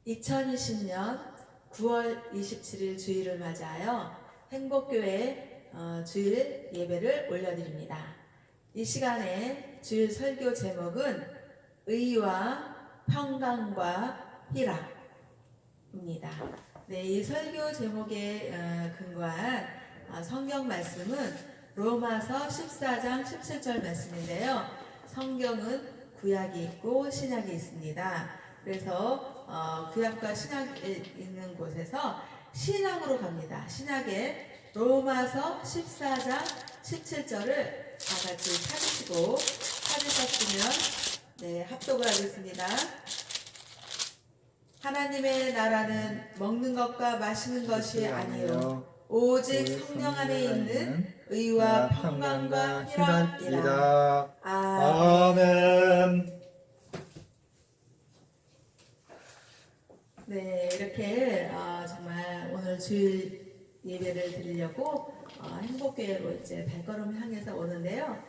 2020년 9월 27일 주일을 맞이하여 행복교회 주일 예배를 올려드립니다. 이 시간에 주일 설교 제목은 의와 평강과 희락입니다. 네, 이 설교 제목에 근거한 성경 말씀은 로마서 14장 17절 말씀인데요. 성경은 구약이 있고 신약이 있습니다. 그래서 구약과 신약에 있는 곳에서 신약으로 갑니다. 신약의 로마서 14장 17절을 다 같이 찾으시고 찾으셨으면 네, 합독을 하겠습니다. 하나님의 나라는 먹는 것과 마시는 것이 아니요 오직 성령 안에 있는 의와 평강과 희락이라. 아멘. 네, 이렇게 정말 오늘 주일 예배를 드리려고 행복교회로 이제 발걸음 향해서 오는데요.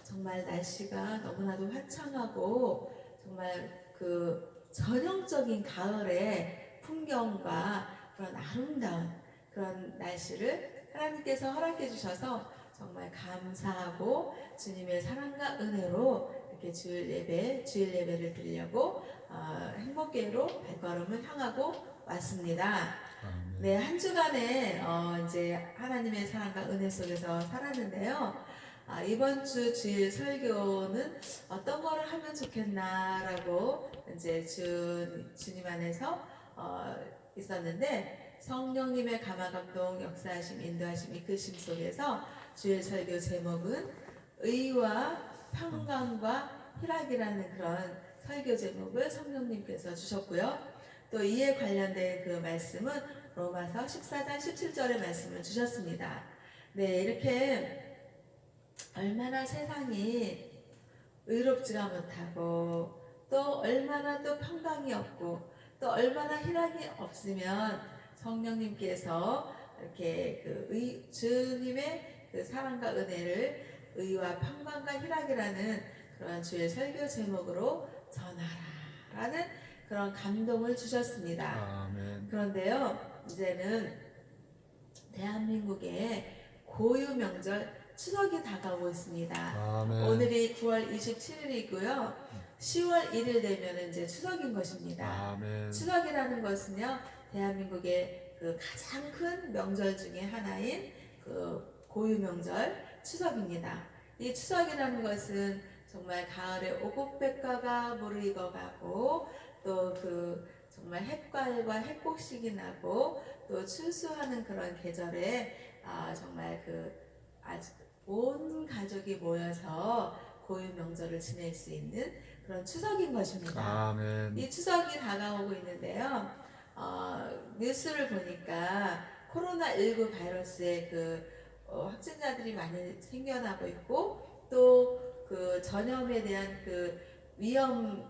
정말 날씨가 너무나도 화창하고 정말 그 전형적인 가을의 풍경과 그런 아름다운 그런 날씨를 하나님께서 허락해 주셔서 정말 감사하고 주님의 사랑과 은혜로 이렇게 주일 예배를 드리려고 행복교회로 발걸음을 향하고 왔습니다. 네, 한 주간에 이제 하나님의 사랑과 은혜 속에서 살았는데요. 이번 주 주일 설교는 어떤 거를 하면 좋겠나라고 이제 주님 안에서 있었는데 성령님의 감화감동, 역사하심, 인도하심, 이끄심 속에서 주일 설교 제목은 의와 평강과 희락이라는 그런 설교 제목을 성령님께서 주셨고요. 또 이에 관련된 그 말씀은 로마서 14장 17절의 말씀을 주셨습니다. 네, 이렇게 얼마나 세상이 의롭지가 못하고 또 얼마나 또 평강이 없고 또 얼마나 희락이 없으면 성령님께서 이렇게 주님의 그 사랑과 은혜를 의와 평강과 희락이라는 그런 주의 설교 제목으로 전하라라는 그런 감동을 주셨습니다. 아멘. 그런데요, 이제는 대한민국의 고유 명절 추석이 다가오고 있습니다. 아멘. 오늘이 9월 27일이고요. 10월 1일 되면 이제 추석인 것입니다. 아멘. 추석이라는 것은요, 대한민국의 그 가장 큰 명절 중에 하나인 그 고유 명절 추석입니다. 이 추석이라는 것은 정말 가을에 오곡백과가 무르익어가고 또 그 정말 햇과일과 햇곡식이 나고 또 출수하는 그런 계절에 정말 그 아주 온 가족이 모여서 고유 명절을 지낼 수 있는 그런 추석인 것입니다. 아멘. 이 추석이 다가오고 있는데요. 뉴스를 보니까 코로나19 바이러스의 그 확진자들이 많이 생겨나고 있고 또 그 전염에 대한 그 위험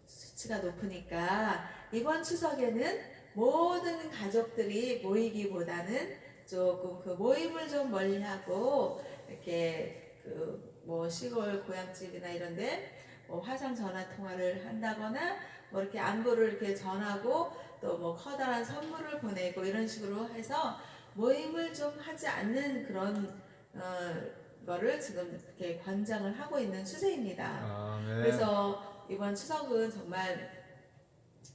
수치가 높으니까 이번 추석에는 모든 가족들이 모이기보다는 조금 그 모임을 좀 멀리하고 이렇게 그 뭐 시골 고향집이나 이런데 뭐 화상 전화 통화를 한다거나 뭐 이렇게 안부를 이렇게 전하고 또 뭐 커다란 선물을 보내고 이런 식으로 해서 모임을 좀 하지 않는 그런 거를 지금 이렇게 권장을 하고 있는 추세입니다. 아멘. 그래서 이번 추석은 정말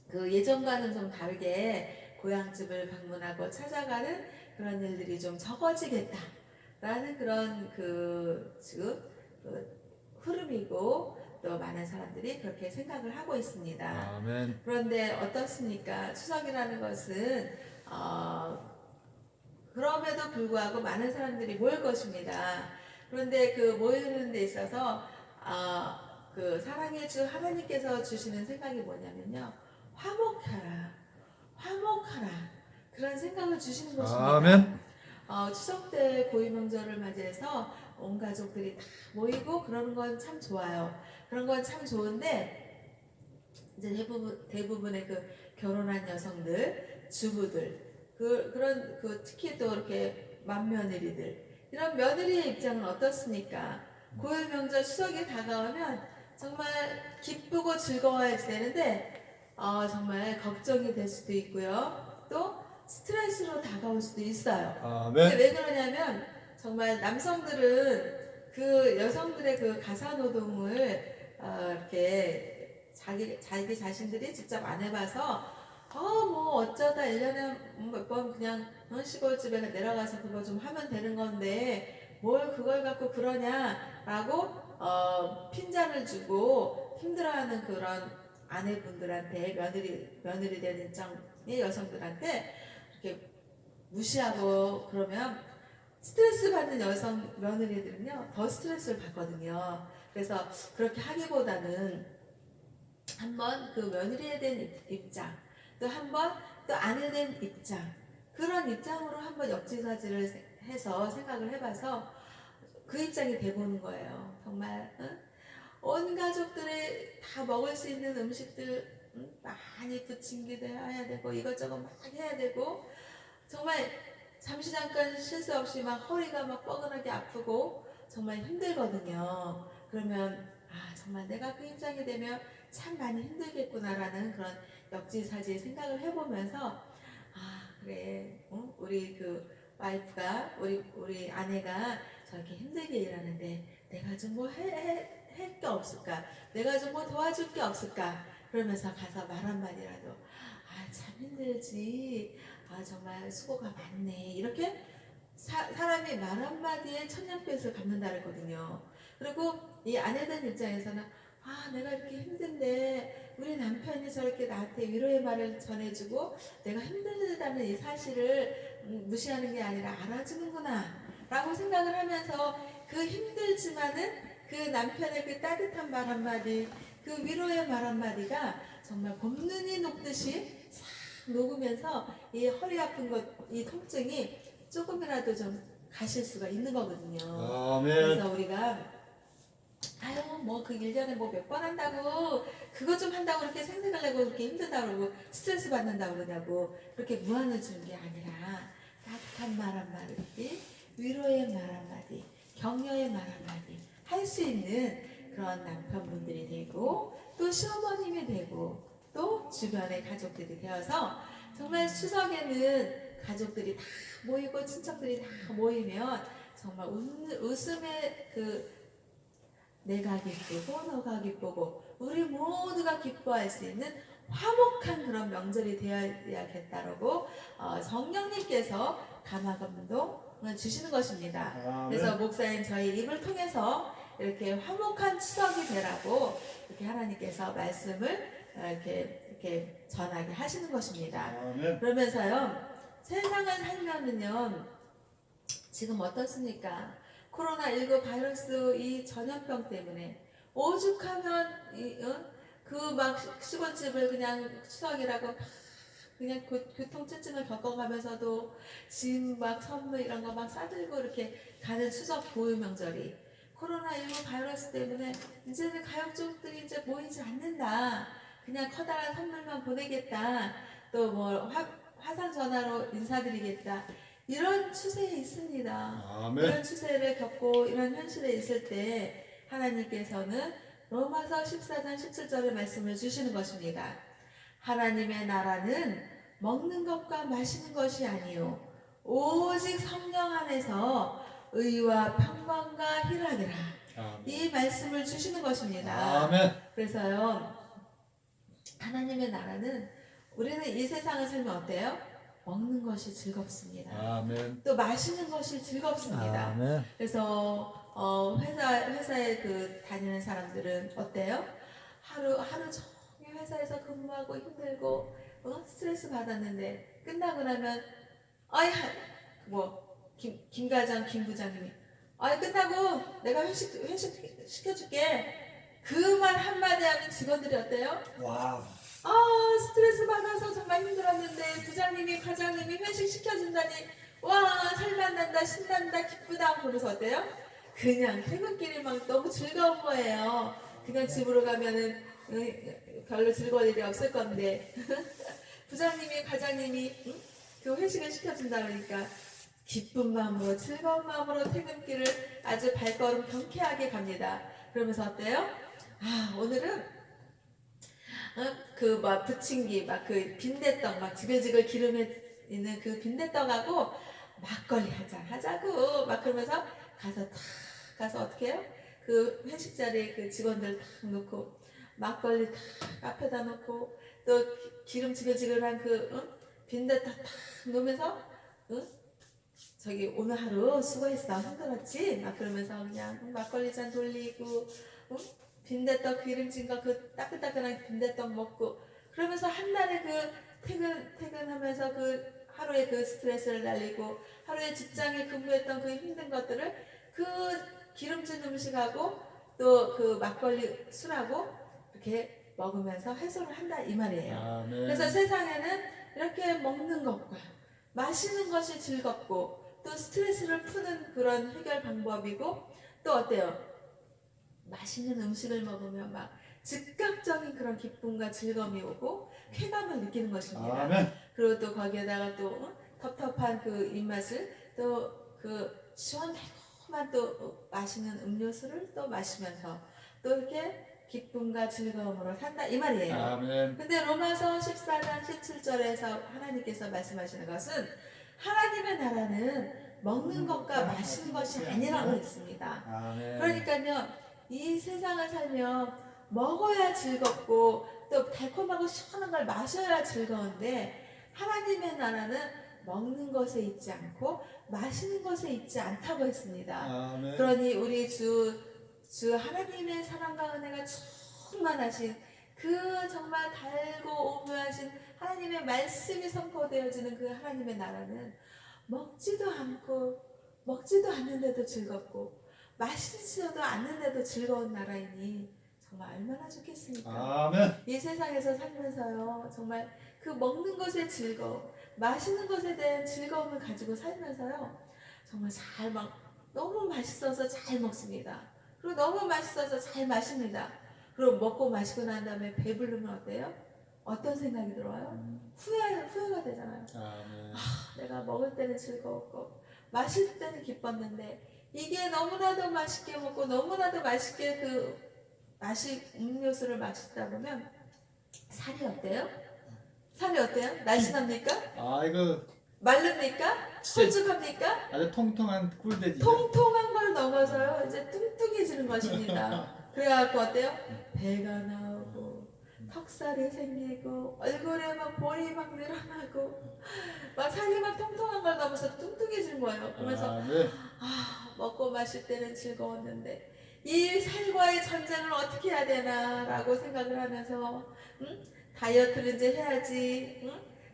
그 예전과는 좀 다르게 고향집을 방문하고 찾아가는 그런 일들이 좀 적어지겠다라는 그런 그 지금 그 흐름이고 또 많은 사람들이 그렇게 생각을 하고 있습니다. 아멘. 그런데 어떻습니까? 추석이라는 것은 그럼에도 불구하고 많은 사람들이 모일 것입니다. 그런데 그 모이는 데 있어서 그 사랑의 주 하나님께서 주시는 생각이 뭐냐면요, 화목하라, 화목하라 그런 생각을 주시는 것입니다. 아멘. 추석 때 고유 명절을 맞이해서 온 가족들이 다 모이고 그러는 건 참 좋아요. 그런 건 참 좋은데 이제 대부분의 그 결혼한 여성들, 주부들, 그런 특히 또 이렇게 맏며느리들 이런 며느리의 입장은 어떻습니까? 고유 명절 추석이 다가오면 정말 기쁘고 즐거워야 되는데 정말 걱정이 될 수도 있고요. 또 스트레스로 다가올 수도 있어요. 근데 아멘. 왜 그러냐면 정말 남성들은 그 여성들의 그 가사 노동을 이렇게 자기 자신들이 직접 안 해봐서 뭐 어쩌다 1년에 몇 번 그냥 시골집에 내려가서 그거 좀 하면 되는 건데 뭘 그걸 갖고 그러냐라고 핀잔을 주고 힘들어하는 그런 아내분들한테 며느리 된 입장의 여성들한테 이렇게 무시하고 그러면 스트레스 받는 여성 며느리들은요 더 스트레스를 받거든요. 그래서 그렇게 하기보다는 한번 그 며느리에 대한 입장, 또 한번 또 아내 된 입장, 그런 입장으로 한번 역지사지를 해서 생각을 해봐서 그 입장이 돼보는 거예요. 정말 온 가족들이 다 먹을 수 있는 음식들 많이 부침기도 해야 되고 이것저것 막 해야 되고 정말 잠시 잠깐 쉴 수 없이 막 허리가 막 뻐근하게 아프고 정말 힘들거든요. 그러면 정말 내가 그 입장이 되면 참 많이 힘들겠구나라는 그런 역지사지 생각을 해보면서 그래 우리 그 와이프가 우리 아내가 저렇게 힘들게 일하는데 내가 좀 뭐 할 게 없을까? 내가 좀 뭐 도와줄 게 없을까? 그러면서 가서 말 한마디라도 참 힘들지. 정말 수고가 많네. 이렇게 사람이 말 한마디에 천냥빚을 갚는다 그랬거든요. 그리고 이 아내된 입장에서는 내가 이렇게 힘든데 우리 남편이 저렇게 나한테 위로의 말을 전해주고 내가 힘들다는 이 사실을 무시하는 게 아니라 알아주는구나 라고 생각을 하면서 그 힘들지만은 그 남편의 그 따뜻한 말 한마디, 그 위로의 말 한마디가 정말 봄눈이 녹듯이 싹 녹으면서 이 허리 아픈 이 통증이 조금이라도 좀 가실 수가 있는 거거든요. 아멘. 그래서 우리가 뭐 그 1년에 뭐 몇 번 한다고 그거 좀 한다고 그렇게 생색을 내고 그렇게 힘들다고 그러고 스트레스 받는다고 그러냐고 그렇게 무안을 주는 게 아니라 따뜻한 말 한마디, 위로의 말 한마디, 격려의 말 한마디 할 수 있는 그런 남편분들이 되고 또 시어머님이 되고 또 주변의 가족들이 되어서 정말 추석에는 가족들이 다 모이고 친척들이 다 모이면 정말 웃음의 그 내가 기쁘고 너가 기쁘고 우리 모두가 기뻐할 수 있는 화목한 그런 명절이 되어야겠다라고 성령님께서 감화감동을 주시는 것입니다. 아멘. 그래서 목사님 저희 입을 통해서 이렇게 화목한 추석이 되라고 이렇게 하나님께서 말씀을 이렇게 전하게 하시는 것입니다. 아멘. 그러면서요 세상을 살면은요 지금 어떻습니까? 코로나19 바이러스 이 전염병 때문에 오죽하면 그 막 시골집을 그냥 추석이라고 그냥 교통체증을 겪어가면서도 짐 막 선물 이런 거 막 싸들고 이렇게 가는 추석 보유 명절이 코로나19 바이러스 때문에 이제는 가족들이 이제 모이지 않는다. 그냥 커다란 선물만 보내겠다. 또 뭐 화상 전화로 인사드리겠다. 이런 추세에 있습니다. 아멘. 이런 추세를 겪고 이런 현실에 있을 때 하나님께서는 로마서 14장 17절의 말씀을 주시는 것입니다. 하나님의 나라는 먹는 것과 마시는 것이 아니요 오직 성령 안에서 의와 평강과 희락이라. 이 말씀을 주시는 것입니다. 아멘. 그래서요 하나님의 나라는 우리는 이 세상을 살면 어때요? 먹는 것이 즐겁습니다. 아멘. 또 마시는 것이 즐겁습니다. 아멘. 그래서 회사에 그 다니는 사람들은 어때요? 하루 종일 회사에서 근무하고 힘들고 스트레스 받았는데 끝나고 나면 김 과장 김 부장님이 끝나고 내가 회식 시켜줄게. 그 말 한마디 하면 직원들이 어때요? 와우. 스트레스 받아서 정말 힘들었는데 부장님이 과장님이 회식 시켜준다니 와 살만난다 신난다 기쁘다 그러면서 어때요? 그냥 퇴근길이 막 너무 즐거운 거예요. 그냥 집으로 가면은 별로 즐거운 일이 없을 건데 부장님이 과장님이 그 회식을 시켜준다 그러니까 기쁜 마음으로 즐거운 마음으로 퇴근길을 아주 발걸음 경쾌하게 갑니다. 그러면서 어때요? 오늘은 그 막 부침기 막 그 빈대떡 막 지글지글 기름에 있는 그 빈대떡하고 막걸리 한잔 하자고 막 그러면서 가서 탁 가서 어떻게 해요? 그 회식 자리에 그 직원들 탁 놓고 막걸리 탁 앞에다 놓고 또 기름 지글지글한 그 빈대떡 탁 놓으면서 응? 저기 오늘 하루 수고했어 힘들었지? 막 그러면서 그냥 막걸리 잔 돌리고 응? 빈대떡 기름진 거 그 따끈따끈한 빈대떡 먹고 그러면서 한 달에 그 퇴근하면서 그 하루의 그 스트레스를 날리고 하루에 직장에 근무했던 그 힘든 것들을 그 기름진 음식하고 또 그 막걸리 술하고 이렇게 먹으면서 해소를 한다 이 말이에요. 그래서 아멘. 세상에는 이렇게 먹는 것과 마시는 것이 즐겁고 또 스트레스를 푸는 그런 해결 방법이고 또 어때요? 맛있는 음식을 먹으면 막 즉각적인 그런 기쁨과 즐거움이 오고 쾌감을 느끼는 것입니다. 아멘. 그리고 또 거기에다가 또 텁텁한 그 입맛을 또 그 시원달콤한 또 맛있는 음료수를 또 마시면서 또 이렇게 기쁨과 즐거움으로 산다 이 말이에요. 아멘. 근데 로마서 14장 17절에서 하나님께서 말씀하시는 것은 하나님의 나라는 먹는 것과 마시는 것이 아니라고 했습니다. 아멘. 그러니까요, 이 세상을 살면 먹어야 즐겁고 또 달콤하고 시원한 걸 마셔야 즐거운데 하나님의 나라는 먹는 것에 있지 않고 마시는 것에 있지 않다고 했습니다. 아멘. 그러니 우리 주 하나님의 사랑과 은혜가 충만하신 그 정말 달고 오묘하신 하나님의 말씀이 선포되어지는 그 하나님의 나라는 먹지도 않고 먹지도 않는데도 즐겁고 마시지도 않는데도 즐거운 나라이니 정말 얼마나 좋겠습니까? 아멘. 이 세상에서 살면서요 정말 그 먹는 것의 즐거움 마시는 것에 대한 즐거움을 가지고 살면서요 정말 잘 너무 맛있어서 잘 먹습니다. 그리고 너무 맛있어서 잘 마십니다. 그리고 먹고 마시고 난 다음에 배부르면 어때요? 어떤 생각이 들어요? 후회가 되잖아요. 아멘. 내가 먹을 때는 즐거웠고 마실 때는 기뻤는데 이게 너무나도 맛있게 먹고 너무나도 맛있게 그 음료수를 마시다 보면 살이 어때요? 살이 어때요? 날씬합니까? 아이고 마릅니까? 진짜 홀쭉합니까? 아주 통통한 꿀돼지. 통통한 걸 넘어서요 이제 뚱뚱해지는 것입니다. 그래갖고 어때요? 배가 나오고 턱살이 생기고 얼굴에 막 볼이 막 늘어나고 막 살이 막 통통한 걸 넘어서 뚱뚱해지는 거예요. 그러면서 아멘. 먹고 마실 때는 즐거웠는데 이 살과의 전쟁을 어떻게 해야 되나라고 생각을 하면서 다이어트를 이제 해야지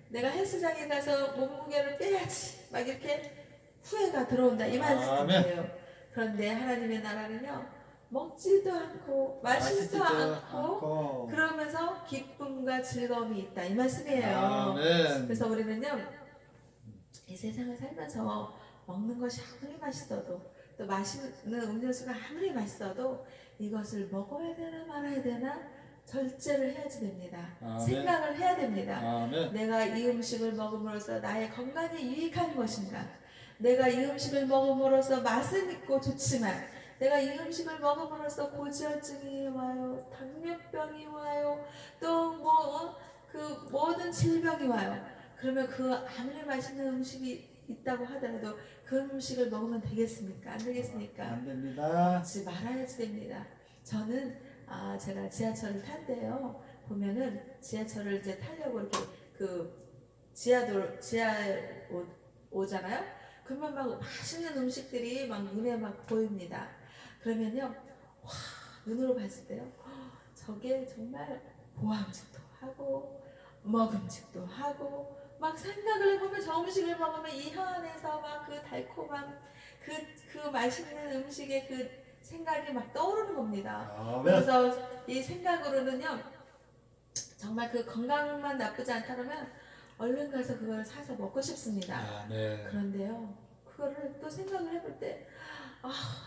내가 헬스장에 가서 몸무게를 빼야지 막 이렇게 후회가 들어온다 이 말씀이에요. 그런데 하나님의 나라는요 먹지도 않고 마시지도 않고 그러면서 기쁨과 즐거움이 있다 이 말씀이에요. 아멘. 그래서 우리는요 이 세상을 살면서 먹는 것이 아무리 맛있어도 또 마시는 음료수가 아무리 맛있어도 이것을 먹어야 되나 말아야 되나 절제를 해야지 됩니다. 아멘. 생각을 해야 됩니다. 아멘. 내가 이 음식을 먹음으로써 나의 건강에 유익한 것인가? 내가 이 음식을 먹음으로써 맛은 있고 좋지만 내가 이 음식을 먹음으로써 고지혈증이 와요, 당뇨병이 와요, 또 그 모든 질병이 와요. 그러면 그 아무리 맛있는 음식이 있다고 하더라도 그 음식을 먹으면 되겠습니까? 안 되겠습니까? 안 됩니다. 먹지 말아야지 됩니다. 저는 제가 지하철을 탈 때요 보면은 지하철을 이제 타려고 이렇게 그 지하에 오잖아요. 그러면 막 맛있는 음식들이 막 눈에 막 보입니다. 그러면요 와 눈으로 봤을 때요 저게 정말 보암직도 하고 먹음직도 하고 막 생각을 해보면 저 음식을 먹으면 이 혀 안에서 막 그 달콤한 그 맛있는 음식의 그 생각이 막 떠오르는 겁니다. 아멘. 그래서 이 생각으로는요 정말 그 건강만 나쁘지 않다 그러면 얼른 가서 그걸 사서 먹고 싶습니다. 아멘. 그런데요 그거를 또 생각을 해볼 때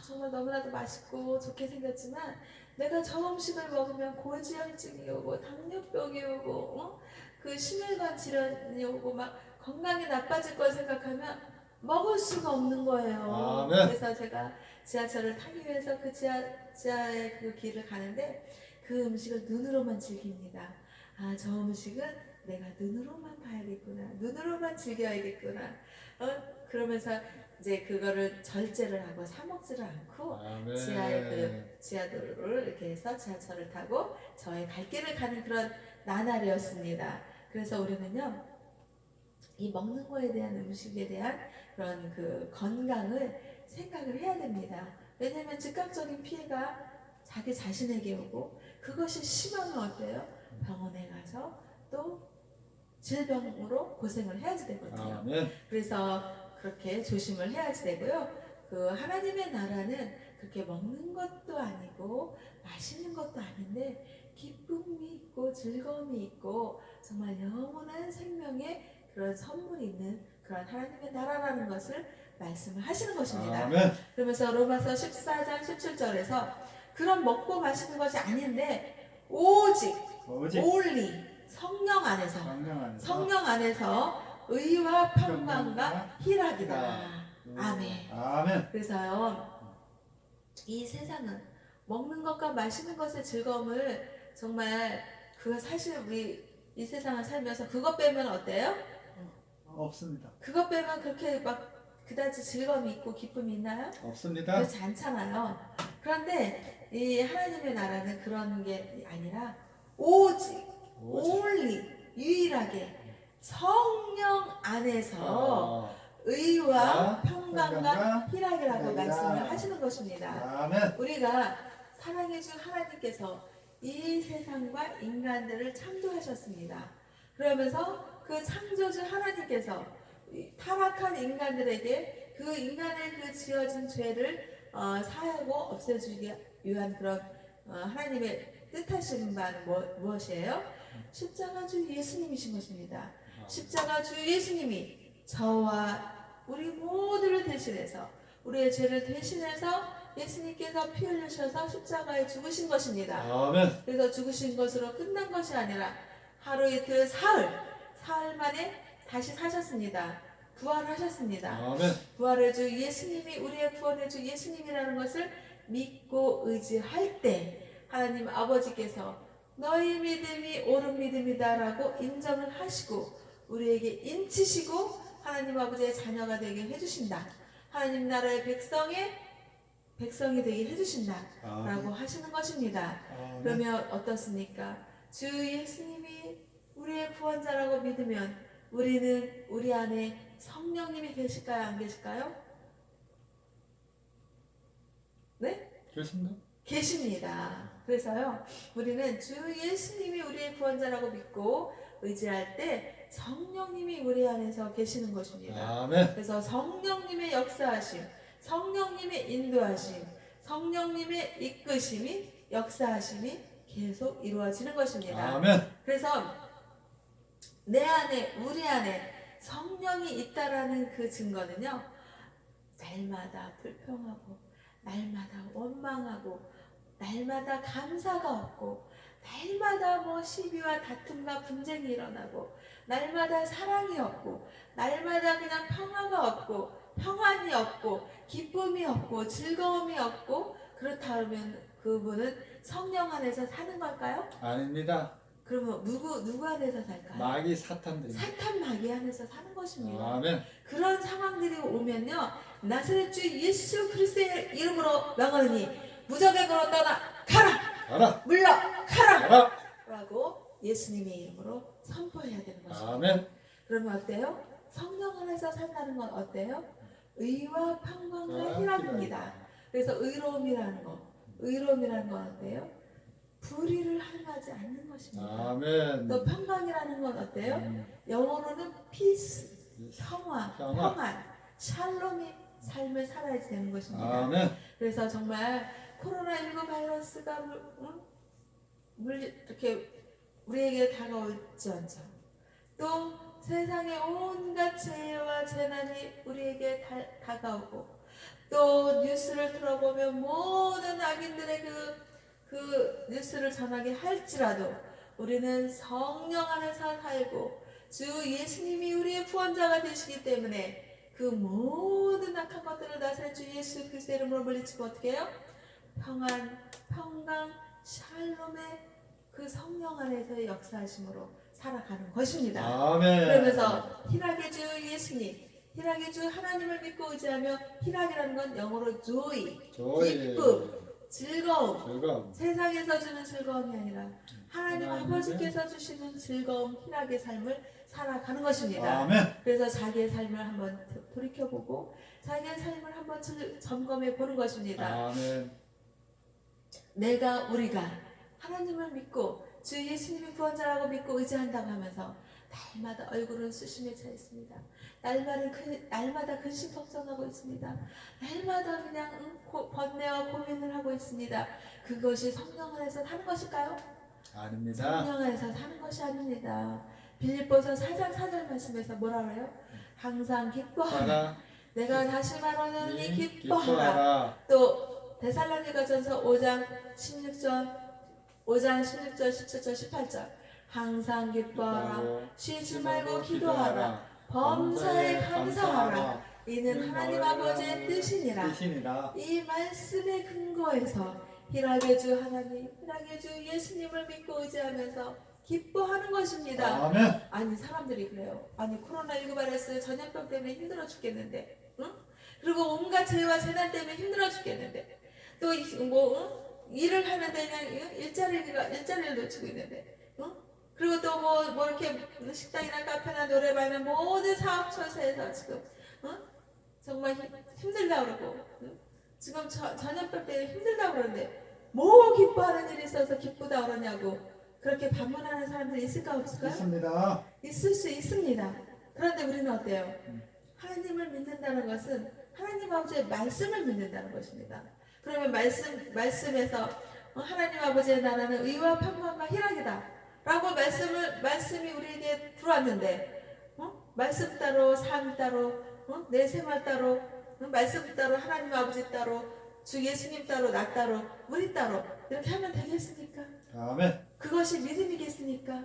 정말 너무나도 맛있고 좋게 생겼지만 내가 저 음식을 먹으면 고지혈증이 오고 당뇨병이 오고 그 심혈관 질환이 오고 막 건강이 나빠질 걸 생각하면 먹을 수가 없는 거예요. 아멘. 그래서 제가 지하철을 타기 위해서 그 지하의 그 길을 가는데 그 음식을 눈으로만 즐깁니다. 아, 저 음식은 내가 눈으로만 봐야겠구나. 눈으로만 즐겨야겠구나. 그러면서 이제 그거를 절제를 하고 사 먹지를 않고 아멘. 지하도로를 이렇게 해서 지하철을 타고 저의 갈 길을 가는 그런 나날이었습니다. 그래서 우리는요, 이 먹는 거에 대한 음식에 대한 그런 그 건강을 생각을 해야 됩니다. 왜냐면 즉각적인 피해가 자기 자신에게 오고 그것이 심하면 어때요? 병원에 가서 또 질병으로 고생을 해야지 되거든요. 아멘. 그래서 그렇게 조심을 해야지 되고요. 그 하나님의 나라는 그렇게 먹는 것도 아니고 맛있는 것도 아닌데 기쁨이 있고 즐거움이 있고 정말 영원한 생명의 그런 선물이 있는 그런 하나님의 나라라는 것을 말씀을 하시는 것입니다. 아멘. 그러면서 로마서 14장 17절에서 그런 먹고 마시는 것이 아닌데 오직 only 성령 안에서 의와 평강과 희락이다. 아멘. 아멘. 그래서요, 이 세상은 먹는 것과 마시는 것의 즐거움을 정말 그 사실 우리 이 세상을 살면서 그것 빼면 어때요? 없습니다. 그것 빼면 그렇게 막 그다지 즐거움이 있고 기쁨이 있나요? 없습니다. 그렇지 않잖아요. 그런데 이 하나님의 나라는 그런 게 아니라 오직 only 유일하게 성령 안에서 의와 평강과 희락이라고 말씀을 하시는 것입니다. 아멘. 우리가 사랑해 준 하나님께서 이 세상과 인간들을 창조하셨습니다. 그러면서 그 창조주 하나님께서 타락한 인간들에게 그 인간의 그 지어진 죄를 사하고 없애주기 위한 그런 하나님의 뜻하신 바는 무엇이에요? 십자가 주 예수님이신 것입니다. 십자가 주 예수님이 저와 우리 모두를 대신해서 우리의 죄를 대신해서 예수님께서 피 흘리셔서 십자가에 죽으신 것입니다. 아멘. 그래서 죽으신 것으로 끝난 것이 아니라 하루 이틀 사흘 만에 다시 사셨습니다. 부활하셨습니다. 아멘. 부활의 주 예수님이 우리의 구원의 주 예수님이라는 것을 믿고 의지할 때 하나님 아버지께서 너희 믿음이 옳은 믿음이다라고 인정을 하시고 우리에게 인치시고 하나님 아버지의 자녀가 되게 해주신다. 하나님 나라의 백성이 되게 해주신다라고 하시는 것입니다. 아멘. 그러면 어떻습니까? 주 예수님이 우리의 구원자라고 믿으면 우리는 우리 안에 성령님이 계실까요? 안 계실까요? 네? 그렇습니다. 계십니다. 그래서요, 우리는 주 예수님이 우리의 구원자라고 믿고 의지할 때 성령님이 우리 안에서 계시는 것입니다. 아멘. 그래서 성령님의 역사하심, 성령님의 인도하심, 성령님의 이끄심이 역사하심이 계속 이루어지는 것입니다. 아멘. 그래서 내 안에, 우리 안에 성령이 있다라는 그 증거는요, 날마다 불평하고, 날마다 원망하고, 날마다 감사가 없고, 날마다 뭐 시비와 다툼과 분쟁이 일어나고, 날마다 사랑이 없고, 날마다 그냥 평화가 없고, 평안이 없고, 기쁨이 없고, 즐거움이 없고, 그렇다면 그분은 성령 안에서 사는 걸까요? 아닙니다. 그러면 누구 안에서 살까요? 마귀 사탄들이. 사탄 마귀 안에서 사는 것입니다. 아멘. 그런 상황들이 오면요, 나사렛 주 예수 그리스도의 이름으로 명하노니 무적액으로 떠나 가라, 물러가라 가라. 라고 예수님의 이름으로 선포해야 되는 것입니다. 아멘. 그러면 어때요? 성령 안에서 산다는 건 어때요? 의와 평강과 희락입니다. 그래서 의로움이라는 건 어때요? 불의를 행하지 않는 것입니다. 아멘. 또 평강이라는 건 어때요? 영어로는 peace, 평안, 샬롬의 삶을 살아야 되는 것입니다. 아멘. 그래서 정말 코로나19 바이러스가 이렇게 우리에게 다가올지언정 또 세상의 온갖 재해와 재난이 우리에게 다가오고 또 뉴스를 들어보면 모든 악인들의 그 뉴스를 전하게 할지라도 우리는 성령 안에서 살고 주 예수님이 우리의 구원자가 되시기 때문에 그 모든 악한 것들을 나사렛 주 예수 그리스도의 이름으로 물리치고 어떻게 해요? 평안, 평강, 샬롬의 그 성령 안에서의 역사하심으로 살아가는 것입니다. 아멘. 그러면서 희락의 주 예수님, 희락의 주 하나님을 믿고 의지하며 희락이라는 건 영어로 joy, 기쁨, 즐거움, 세상에서 주는 즐거움이 아니라 하나님 아버지께서 주시는 즐거움, 희락의 삶을 살아가는 것입니다. 아멘. 그래서 자기의 삶을 한번 돌이켜보고 자기의 삶을 한번 점검해 보는 것입니다. 아멘. 우리가 하나님을 믿고 주 예수님이 구원자라고 믿고 의지한다고 하면서 날마다 얼굴은 수심에 차 있습니다. 날마다 근심 걱정하고 있습니다. 날마다 그냥 번뇌와 고민을 하고 있습니다. 그것이 성령 안에서 사는 것일까요? 아닙니다. 성령 안에서 사는 것이 아닙니다. 빌립보서 4장 4절 말씀에서 뭐라 그래요? 항상 기뻐하라. 내가 다시 말하노니 기뻐하라. 또 데살로니가전서 5장 16절 17절 18절 항상 기뻐하라. 쉬지 말고 기도하라. 범사에 감사하라. 이는 하나님 아버지의 뜻이니라. 이 말씀의 근거에서 희락의 주 하나님, 희락의 주 예수님을 믿고 의지하면서 기뻐하는 것입니다. 아멘. 아니 사람들이 그래요. 아니 코로나19 바이러스 전염병 때문에 힘들어 죽겠는데, 응? 그리고 온갖 재해와 재난 때문에 힘들어 죽겠는데, 또 일을 하는데 그냥 일자리를 놓치고 있는데, 응? 그리고 또 뭐 이렇게 식당이나 카페나 노래방이나 모든 사업처에서 지금, 응? 정말 힘들다 그러고, 응? 지금 전염병 때문에 힘들다 그러는데 뭐 기뻐하는 일이 있어서 기쁘다 그러냐고 그렇게 반문하는 사람들이 있을까 없을까요? 있습니다. 있을 수 있습니다. 그런데 우리는 어때요? 하나님을 믿는다는 것은 하나님 아버지의 말씀을 믿는다는 것입니다. 그러면 말씀에서 하나님 아버지의 나라는 의와 평강과 희락이다 라고 말씀이 우리에게 들어왔는데 말씀 따로 삶 따로 내 생활 따로 말씀 따로 하나님 아버지 따로 주 예수님 따로 나 따로 우리 따로 이렇게 하면 되겠습니까? 아멘. 그것이 믿음이겠습니까?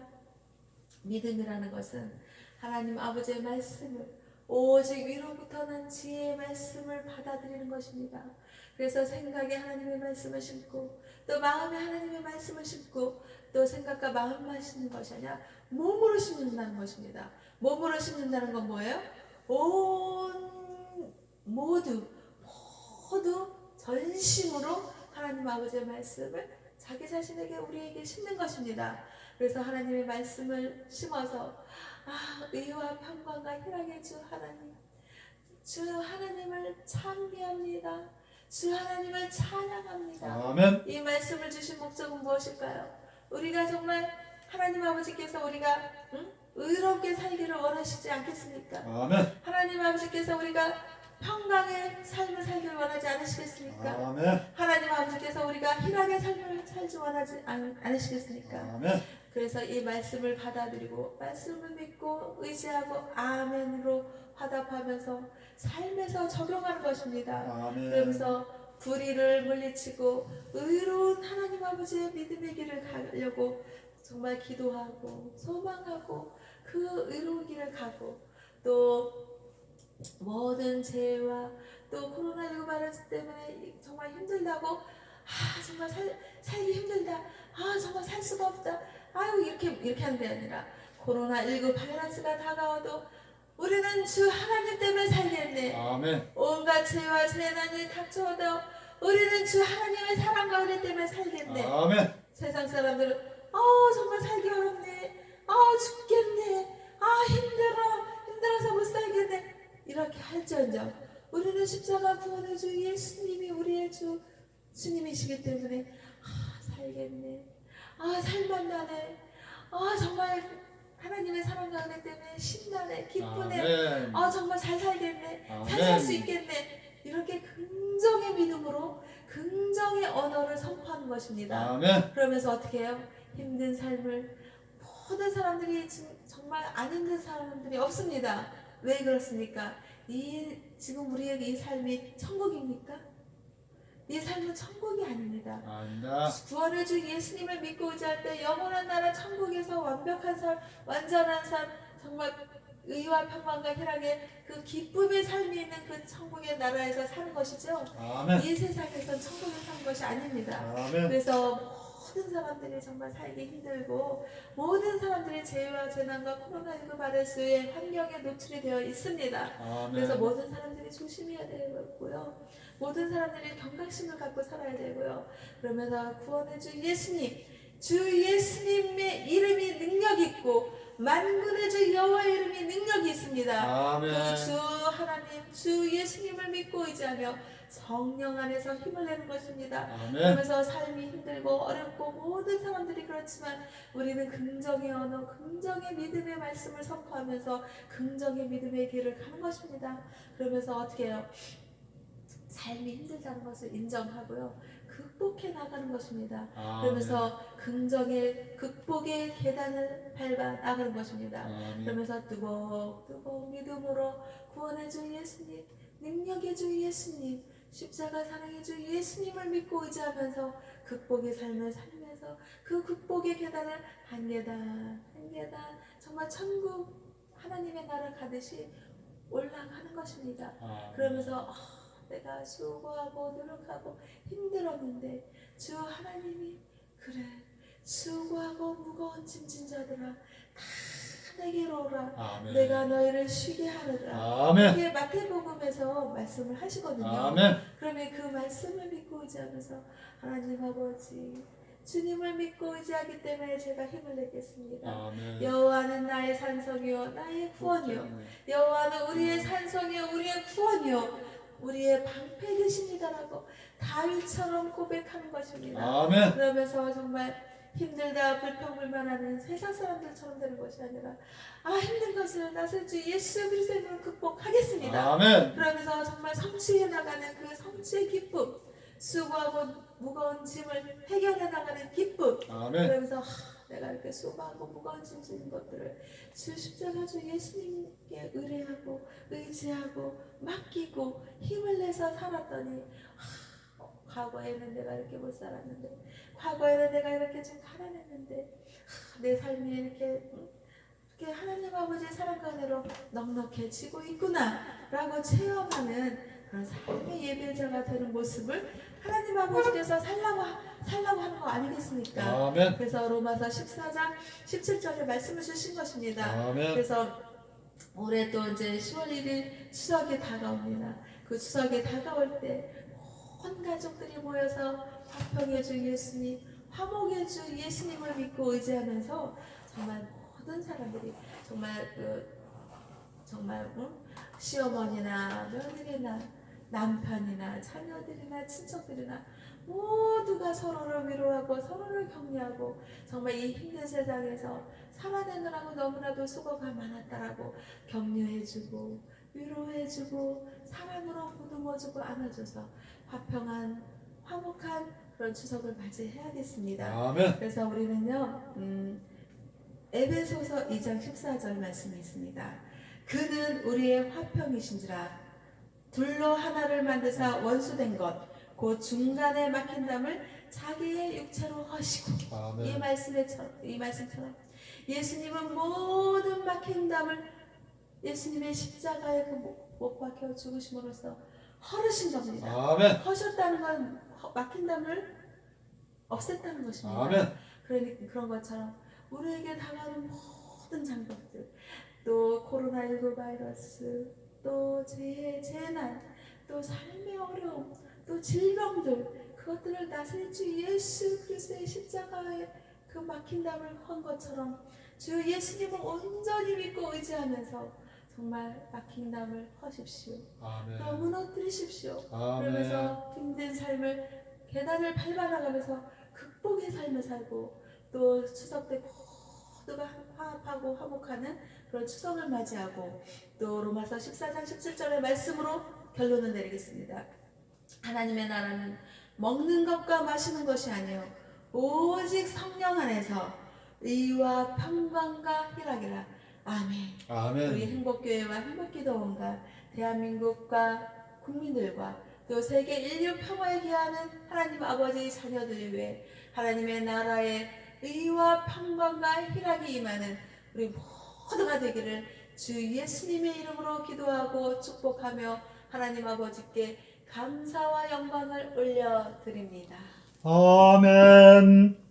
믿음이라는 것은 하나님 아버지의 말씀을 오직 위로부터 난 지혜의 말씀을 받아들이는 것입니다. 그래서 생각에 하나님의 말씀을 심고 또 마음에 하나님의 말씀을 심고 또 생각과 마음만 심는 것이 아니라 몸으로 심는다는 것입니다. 몸으로 심는다는 건 뭐예요? 모두 전심으로 하나님 아버지의 말씀을 자기 자신에게 우리에게 심는 것입니다. 그래서 하나님의 말씀을 심어서 의와 평강과 희락의 주 하나님을 찬미합니다. 주 하나님을 찬양합니다. 아멘. 이 말씀을 주신 목적은 무엇일까요? 우리가 정말 하나님 아버지께서 우리가 의롭게 살기를 원하시지 않겠습니까? 아멘. 하나님 아버지께서 우리가 평강의 삶을 살기를 원하지 않으시겠습니까? 아멘. 하나님 아버지께서 우리가 희락의 삶을 살지 원하지 않으시겠습니까? 아멘. 그래서 이 말씀을 받아들이고 말씀을 믿고 의지하고 아멘으로 화답하면서 삶에서 적용하는 것입니다. 아멘. 그러면서 불의를 물리치고 의로운 하나님 아버지의 믿음의 길을 가려고 정말 기도하고 소망하고 그 의로운 길을 가고 또 모든 재해와 또 코로나19 바이러스 때문에 정말 힘들다고 정말 살기 힘들다 정말 살 수가 없다 이렇게 하는 게 아니라 코로나19 바이러스가 다가와도 우리는 주 하나님 때문에 살겠네. 아멘. 온갖 재해와 재난이 닥쳐오도 우리는 주 하나님의 사랑과 은혜 때문에 살겠네. 아멘. 세상 사람들은 정말 살기 어렵네. 죽겠네. 힘들어서 못 살겠네. 이렇게 할지언정 우리는 십자가 구원의 주 예수님이 우리의 주님이시기 때문에 살겠네. 살만나네. 정말 하나님의 사랑과 은혜 때문에 신나네. 기쁘네. 아멘. 정말 잘 살겠네. 아멘. 잘 살 수 있겠네. 이렇게 긍정의 믿음으로 긍정의 언어를 선포하는 것입니다. 아멘. 그러면서 어떻게 해요? 힘든 삶을 모든 사람들이 정말 안 힘든 사람들이 없습니다. 왜 그렇습니까? 지금 우리에게 이 삶이 천국입니까? 이 삶은 천국이 아닙니다. 아닙니다. 구원을 주 예수님을 믿고 의지할 때 영원한 나라 천국에서 완벽한 삶, 완전한 삶, 정말 의와 평강과 희락의 그 기쁨의 삶이 있는 그 천국의 나라에서 사는 것이죠. 아멘. 이 세상에선 천국에 사는 것이 아닙니다. 아멘. 그래서 모든 사람들이 정말 살기 힘들고 모든 사람들이 재해와 재난과 코로나19 바이러스의 환경에 노출이 되어 있습니다. 그래서 모든 사람들이 조심해야 되고요. 모든 사람들이 경각심을 갖고 살아야 되고요. 그러면서 구원의 주 예수님, 주 예수님의 이름이 능력 있고 만군의 주 여호와의 이름이 능력이 있습니다. 그 주 하나님, 주 예수님을 믿고 의지하며 성령 안에서 힘을 내는 것입니다. 그러면서 삶이 힘들고 어렵고 모든 사람들이 그렇지만 우리는 긍정의 언어, 긍정의 믿음의 말씀을 선포하면서 긍정의 믿음의 길을 가는 것입니다. 그러면서 어떻게 해요? 삶이 힘들다는 것을 인정하고요. 극복해 나가는 것입니다. 그러면서 긍정의 극복의 계단을 밟아 나가는 것입니다. 그러면서 뜨거운 믿음으로 구원의 주 예수님, 능력의 주 예수님, 십자가 사랑의 주 예수님을 믿고 의지하면서 극복의 삶을 살면서 그 극복의 계단을 한 계단 한 계단 정말 천국 하나님의 나라 가듯이 올라가는 것입니다. 그러면서 내가 수고하고 노력하고 힘들었는데 주 하나님이 그래 수고하고 무거운 짐진 자들아 다 내게로 오라. 내가 너희를 쉬게 하리라. 이게 마태복음에서 말씀을 하시거든요. 그러면 그 말씀을 믿고 의지하면서 하나님 아버지 주님을 믿고 의지하기 때문에 제가 힘을 내겠습니다. 여호와는 나의 산성이요 나의 구원이요 여호와는 우리의 산성이요 우리의 구원이요 우리의 방패 되십니다라고 다윗처럼 고백하는 것입니다. 그러면서 정말 힘들다 불평불만하는 세상 사람들처럼 되는 것이 아니라 힘든 것을 나설 주 예수 그리스도의 이름으로 극복하겠습니다. 그러면서 정말 성취해 나가는 그 성취의 기쁨, 수고하고 무거운 짐을 해결해 나가는 기쁨. 그러면서 내가 이렇게 수고하고 무거운 짐 지는 것들을 주 십자가 주 예수님께 의뢰하고 의지하고 맡기고 힘을 내서 살았더니 과거에는 내가 이렇게 못 살았는데 과거에는 내가 이렇게 좀 가난했는데 내 삶이 이렇게 하나님 아버지의 사랑과 은혜로 넉넉해지고 있구나 라고 체험하는 그런 삶의 예배자가 되는 모습을 하나님 아버지께서 살라고 하는 거 아니겠습니까? 그래서 로마서 14장 17절에 말씀을 주신 것입니다. 그래서 올해 또 이제 10월 1일 추석이 다가옵니다. 그 추석이 다가올 때 온 가족들이 모여서 화평의 주 예수님, 화목의 주 예수님을 믿고 의지하면서 정말 모든 사람들이 정말 시어머니나 며느리나 남편이나 자녀들이나 친척들이나 모두가 서로를 위로하고 서로를 격려하고 정말 이 힘든 세상에서 살아내느라고 너무나도 수고가 많았다라고 격려해주고 위로해주고 사랑으로 보듬어주고 안아줘서 화평한 화목한 그런 추석을 맞이해야겠습니다. 그래서 우리는요 에베소서 2장 14절 말씀이 있습니다. 그는 우리의 화평이신지라 둘로 하나를 만드사 원수된 것 곧 중간에 막힌 담을 자기의 육체로 하시고 이 말씀처럼 예수님은 모든 막힌 담을 예수님의 십자가에 못 박혀 죽으심으로써 헐으신 겁니다. 허셨다는 건 막힌 담을 없앴다는 것입니다. 그러니까 그런 것처럼 우리에게 당하는 모든 장벽들, 또 코로나19 바이러스, 또 재난, 또 삶의 어려움, 또 질병들, 그것들을 다스릴 주 예수 그리스도의 십자가에 그 막힌 담을 한 것처럼 주 예수님을 온전히 믿고 의지하면서 정말 막힌 담을 허십시오. 또 무너뜨리십시오. 그러면서 힘든 삶을 계단을 밟아나가면서 극복의 삶을 살고 또 추석 때 모두가 화합하고 화목하는 그런 추석을 맞이하고 또 로마서 14장 17절의 말씀으로 결론을 내리겠습니다. 하나님의 나라는 먹는 것과 마시는 것이 아니요 오직 성령 안에서 의와 평강과 희락이라. 아멘. 우리 행복교회와 행복기도원과 대한민국과 국민들과 또 세계 인류 평화에 기하는 하나님 아버지의 자녀들을 위해 하나님의 나라의 의와 평강과 희락이 임하는 우리 모두가 되기를 주 예수님의 이름으로 기도하고 축복하며 하나님 아버지께 감사와 영광을 올려드립니다. 아멘.